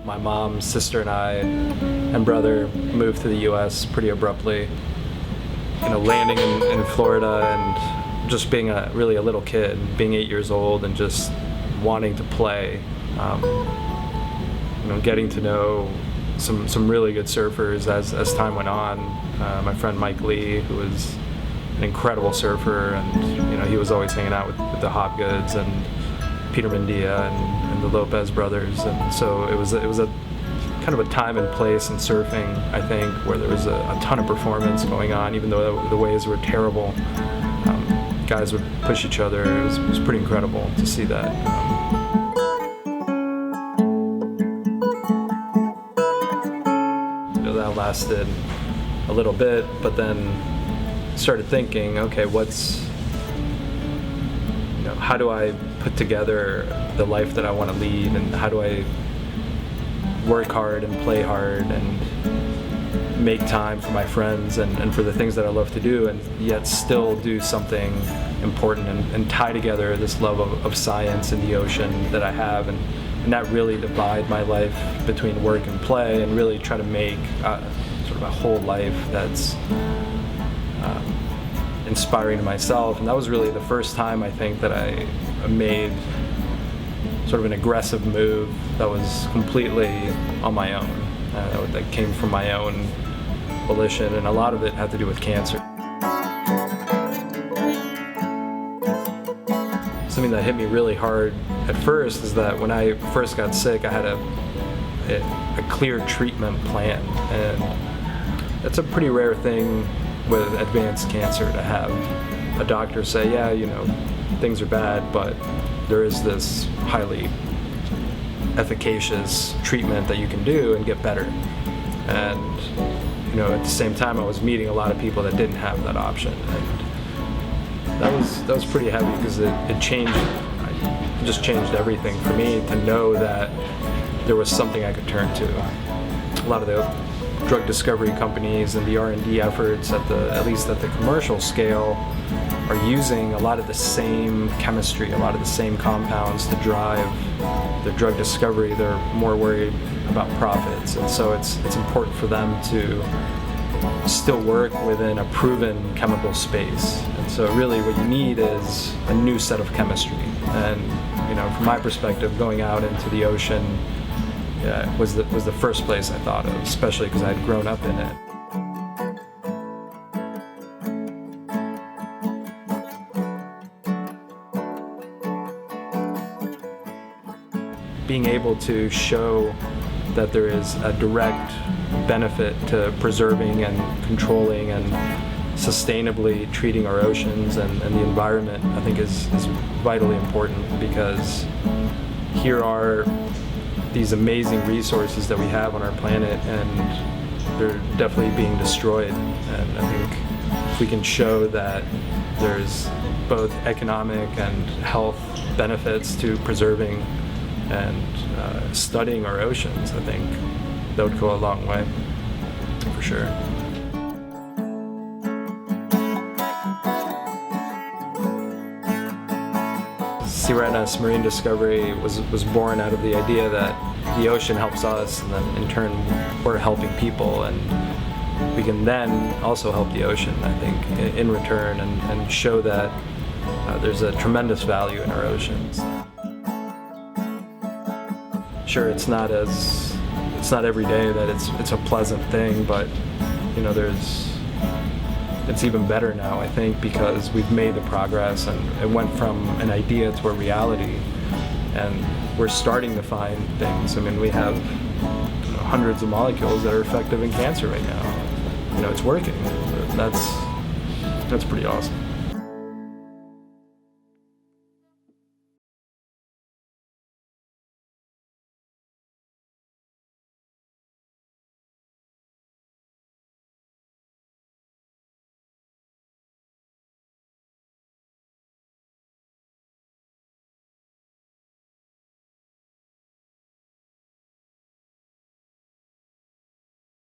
My mom, sister, and I, and brother moved to the U.S. pretty abruptly. Landing in Florida and just being really a little kid, being 8 years old and just wanting to play. Getting to know some really good surfers as time went on. My friend Mike Lee, who was an incredible surfer, and he was always hanging out with the Hopgoods and Peter Mendia and the Lopez brothers, and so it was a kind of a time and place in surfing, I think, where there was a ton of performance going on, even though the waves were terrible. Guys would push each other. It was pretty incredible to see that. That lasted a little bit, but then started thinking, okay, how do I put together the life that I want to lead, and how do I work hard and play hard and make time for my friends and for the things that I love to do, and yet still do something important and tie together this love of science and the ocean that I have, and not really divide my life between work and play, and really try to make sort of a whole life that's inspiring to myself. And that was really the first time, I think, that I made sort of an aggressive move that was completely on my own, that came from my own volition, and a lot of it had to do with cancer. Something that hit me really hard at first is that when I first got sick, I had a clear treatment plan, and that's a pretty rare thing with advanced cancer, to have a doctor say, yeah, things are bad, but there is this highly efficacious treatment that you can do and get better. And at the same time, I was meeting a lot of people that didn't have that option, and that was pretty heavy, because it just changed everything for me to know that there was something I could turn to. A lot of the drug discovery companies and the R&D efforts at least at the commercial scale are using a lot of the same chemistry, a lot of the same compounds to drive their drug discovery. They're more worried about profits, and so it's important for them to still work within a proven chemical space. And so really what you need is a new set of chemistry. And from my perspective, going out into the ocean was the first place I thought of, especially because I had grown up in it. Being able to show that there is a direct benefit to preserving and controlling and sustainably treating our oceans and the environment, I think is vitally important, because here are these amazing resources that we have on our planet, and they're definitely being destroyed. And I think if we can show that there's both economic and health benefits to preserving and studying our oceans, I think that would go a long way, for sure. Sirenas Marine Discovery was born out of the idea that the ocean helps us, and then in turn we're helping people, and we can then also help the ocean, I think, in return, and show that there's a tremendous value in our oceans. Sure, it's not every day that it's a pleasant thing, but it's even better now, I think, because we've made the progress, and it went from an idea to a reality, and we're starting to find things. I mean, we have hundreds of molecules that are effective in cancer right now. It's working. That's pretty awesome.